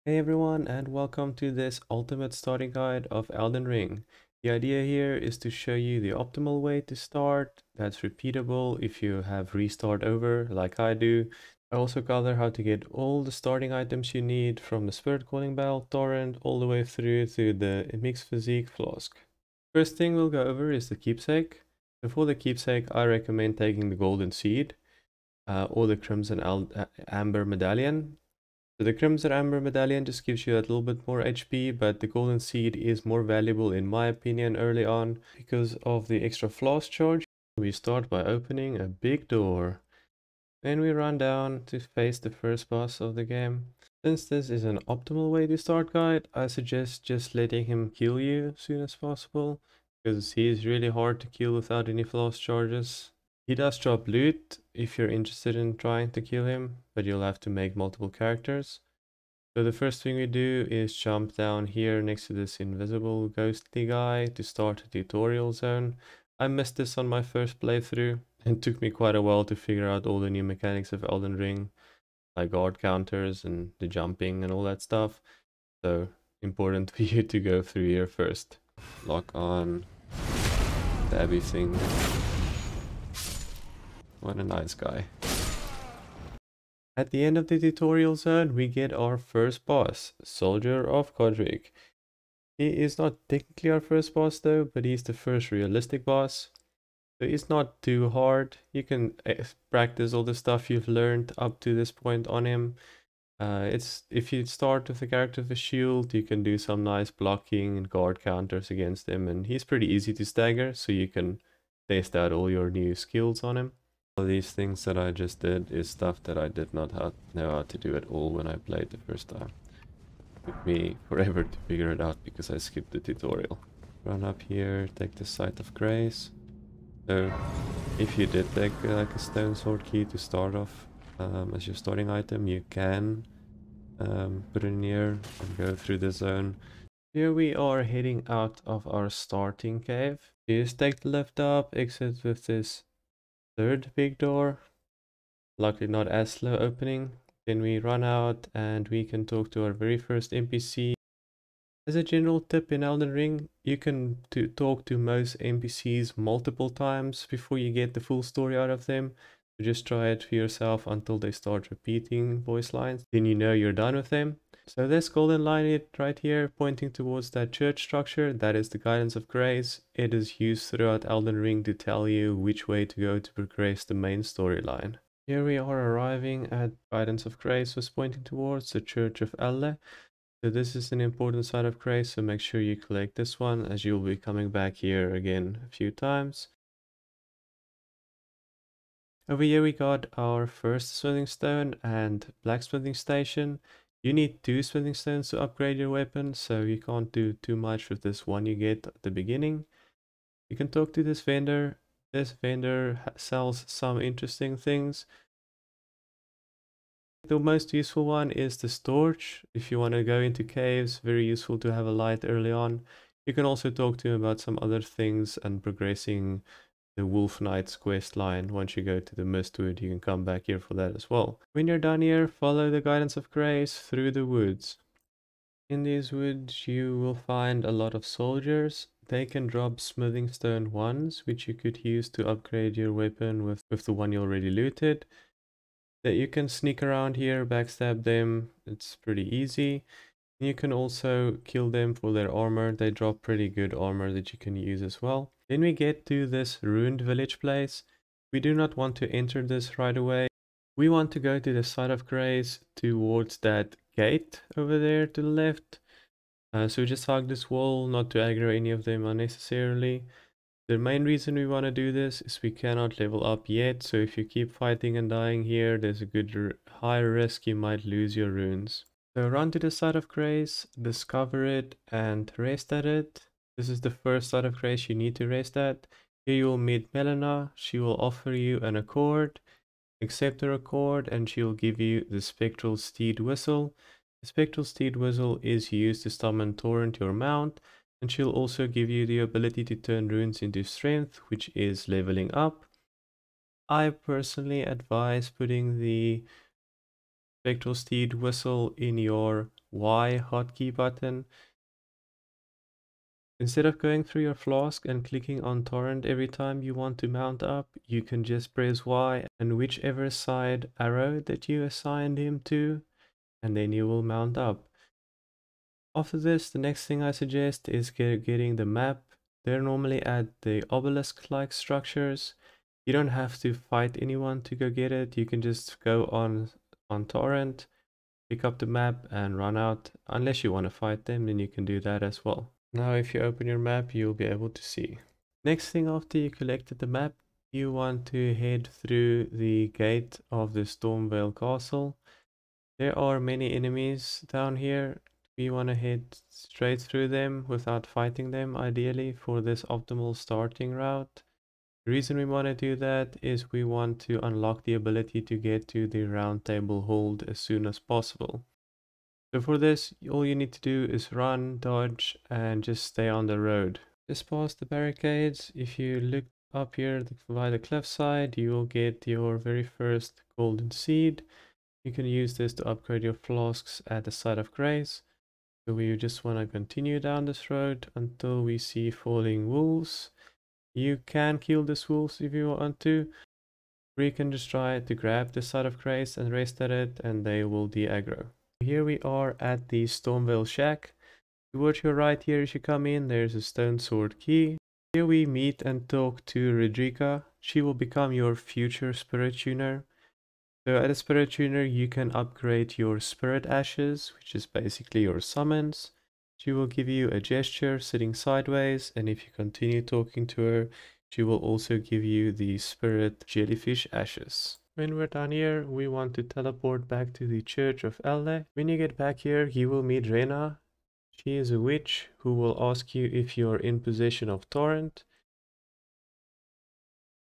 Hey everyone, and welcome to this ultimate starting guide of Elden Ring. The idea here is to show you the optimal way to start that's repeatable if you have restart over like I do. I also cover how to get all the starting items you need from the Spirit Calling Bell, Torrent, all the way through to the Mixed Physick Flask. First thing we'll go over is the Keepsake. Before the Keepsake, I recommend taking the Golden Seed or the Crimson Amber Medallion. So the Crimson Amber Medallion just gives you a little bit more HP, but the Golden Seed is more valuable in my opinion early on because of the extra flask charge. We start by opening a big door. Then we run down to face the first boss of the game. Since this is an optimal way to start guide, I suggest just letting him kill you as soon as possible, because he is really hard to kill without any flask charges. He does drop loot if you're interested in trying to kill him, but you'll have to make multiple characters. So the first thing we do is jump down here next to this invisible ghostly guy to start a tutorial zone. I missed this on my first playthrough and it took me quite a while to figure out all the new mechanics of Elden Ring, like guard counters and the jumping and all that stuff. So important for you to go through here first. Lock on, stabby thing. What a nice guy. At the end of the tutorial zone, we get our first boss, Soldier of Godric. He is not technically our first boss though, but he's the first realistic boss. So it's not too hard. You can practice all the stuff you've learned up to this point on him. If you start with a character with a shield, you can do some nice blocking and guard counters against him, and he's pretty easy to stagger, so you can test out all your new skills on him. All these things that I just did is stuff that I did not know how to do at all when I played the first time. It took me forever to figure it out because I skipped the tutorial. Run up here, take the Sight of Grace. So if you did take like a stone sword key to start off as your starting item, you can put it in here and go through the zone. Here we are heading out of our starting cave. Just take the lift up, exit with this third big door, luckily not as slow opening. Then we run out and we can talk to our very first NPC. As a general tip in Elden Ring, you can talk to most NPCs multiple times before you get the full story out of them. So just try it for yourself until they start repeating voice lines. Then you know you're done with them. So this golden line right here pointing towards that church structure, that is the Guidance of Grace. It is used throughout Elden Ring to tell you which way to go to progress the main storyline. Here we are arriving at Guidance of Grace was pointing towards the Church of Elleh. So this is an important site of grace, so make sure you collect this one as you'll be coming back here again a few times. Over here we got our first smithing stone and blacksmithing station. You need 2 smithing stones to upgrade your weapon, so you can't do too much with this one you get at the beginning. You can talk to this vendor. This vendor sells some interesting things. The most useful one is the torch. If you want to go into caves, very useful to have a light early on. You can also talk to him about some other things and progressing the Wolf Knight's quest line. Once you go to the Mistwood, you can come back here for that as well. When you're done here, follow the Guidance of Grace through the woods. In these woods, you will find a lot of soldiers. They can drop smithing stone ones, which you could use to upgrade your weapon with the one you already looted. That you can sneak around here, backstab them, it's pretty easy. You can also kill them for their armor. They drop pretty good armor that you can use as well. Then we get to this ruined village place. We do not want to enter this right away. We want to go to the Site of Grace towards that gate over there to the left. So just hug this wall, not to aggro any of them unnecessarily. The main reason we want to do this is we cannot level up yet, so if you keep fighting and dying here, there's a good high risk you might lose your runes. So run to the Site of Grace, discover it, and rest at it. This is the first Site of Grace you need to rest at. Here you will meet Melina. She will offer you an accord. Accept her accord and she will give you the Spectral Steed Whistle. The Spectral Steed Whistle is used to summon Torrent, your mount, and she'll also give you the ability to turn runes into strength, which is leveling up. I personally advise putting the Spectral Steed Whistle in your Y hotkey button. Instead of going through your flask and clicking on torrent every time you want to mount up, you can just press Y and whichever side arrow that you assigned him to, and then you will mount up. After this, the next thing I suggest is getting the map. They're normally at the obelisk-like structures. You don't have to fight anyone to go get it. You can just go on torrent, pick up the map and run out. Unless you want to fight them, then you can do that as well. Now if you open your map, you'll be able to see. Next thing after you collected the map, you want to head through the gate of the Stormvale Castle. There are many enemies down here. We want to head straight through them without fighting them, ideally, for this optimal starting route. The reason we want to do that is we want to unlock the ability to get to the Roundtable Hold as soon as possible. So for this, all you need to do is run, dodge, and just stay on the road. Just past the barricades, if you look up here by the cliffside, you will get your very first golden seed. You can use this to upgrade your flasks at the site of grace. So we just want to continue down this road until we see falling wolves. You can kill these wolves if you want to. Or you can just try to grab the site of grace and rest at it, and they will de-aggro. Here we are at the Stormvale Shack. Towards your right here as you come in, there's a stone sword key. Here we meet and talk to Redrika. She will become your future spirit tuner. So at a spirit tuner, you can upgrade your spirit ashes, which is basically your summons. She will give you a gesture sitting sideways, and if you continue talking to her, she will also give you the spirit jellyfish ashes. When we're done here, we want to teleport back to the Church of Elleh. When you get back here, you will meet Rena. She is a witch who will ask you if you're in possession of Torrent.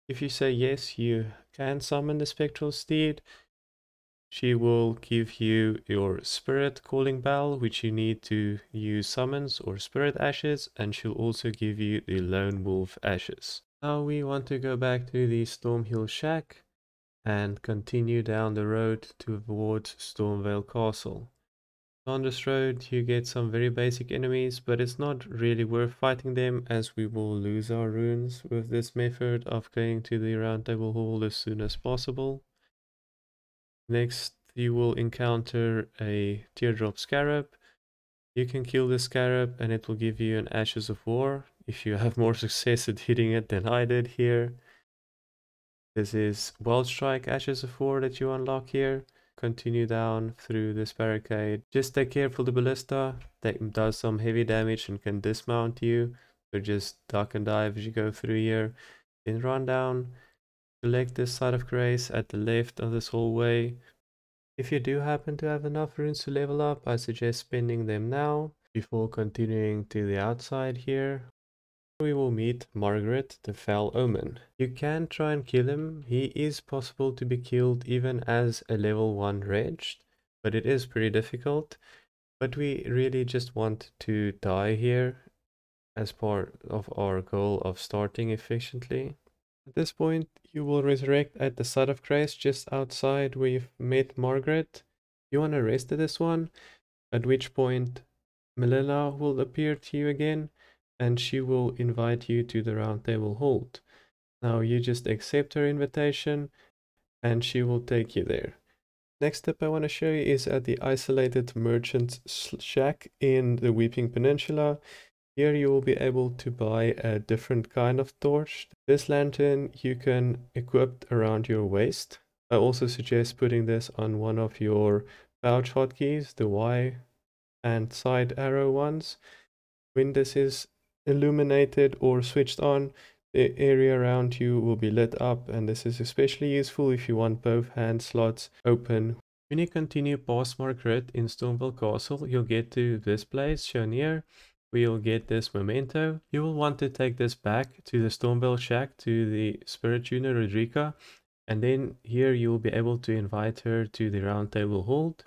If you say yes, you can summon the spectral steed. She will give you your spirit calling bell, which you need to use summons or spirit ashes, and she'll also give you the lone wolf ashes. Now we want to go back to the Stormhill Shack and continue down the road towards Stormvale Castle. On this road you get some very basic enemies, but it's not really worth fighting them as we will lose our runes with this method of going to the Roundtable Hold as soon as possible. Next you will encounter a teardrop scarab. You can kill the scarab and it will give you an Ashes of War if you have more success at hitting it than I did here. This is Wild Strike Ashes of War that you unlock here. Continue down through this barricade. Just take careful the ballista that does some heavy damage and can dismount you. So just duck and dive as you go through here. Then run down. Select this side of grace at the left of this hallway. If you do happen to have enough runes to level up, I suggest spending them now before continuing to the outside here. We will meet Margaret, the Foul Omen. You can try and kill him. He is possible to be killed even as a level 1 ranged, but it is pretty difficult. But we really just want to die here as part of our goal of starting efficiently. At this point, you will resurrect at the site of grace just outside where you've met Margaret. You want to rest at this one, at which point Melilla will appear to you again, and she will invite you to the Roundtable Hold. Now you just accept her invitation and she will take you there. Next step I want to show you is at the Isolated Merchant's Shack in the Weeping Peninsula. Here you will be able to buy a different kind of torch. This lantern you can equip around your waist. I also suggest putting this on one of your pouch hotkeys, the Y and side arrow ones. When this is illuminated or switched on, the area around you will be lit up, and this is especially useful if you want both hand slots open. When you continue past Margaret in Stormvale Castle, you'll get to this place shown here, where you'll get this memento. You will want to take this back to the Stormvale Shack to the Spirit Tuner Redrika, and then here you will be able to invite her to the Roundtable Hold.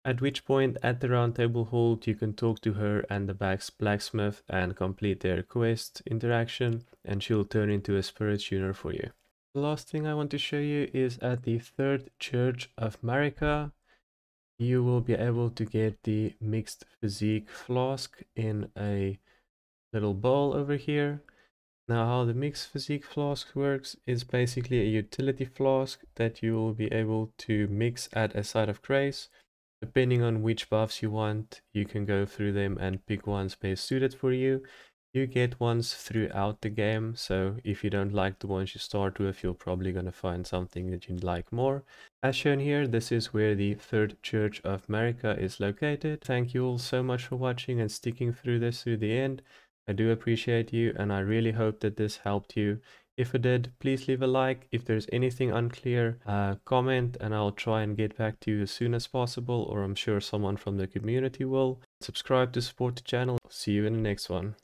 At which point at the Roundtable Hold you can talk to her and the blacksmith and complete their quest interaction, and she'll turn into a spirit tuner for you. The last thing I want to show you is at the Third Church of Marika. you will be able to get the Mixed Physick Flask in a little bowl over here. Now, how the Mixed Physick Flask works is basically a utility flask that you will be able to mix at a site of grace. Depending on which buffs you want, you can go through them and pick ones best suited for you. You get ones throughout the game, so if you don't like the ones you start with, you're probably going to find something that you like more. As shown here, this is where the Third Church of America is located. Thank you all so much for watching and sticking through this to the end. I do appreciate you, and I really hope that this helped you. If it did, please leave a like. If there's anything unclear, comment, and I'll try and get back to you as soon as possible, or I'm sure someone from the community will. Subscribe to support the channel. See you in the next one.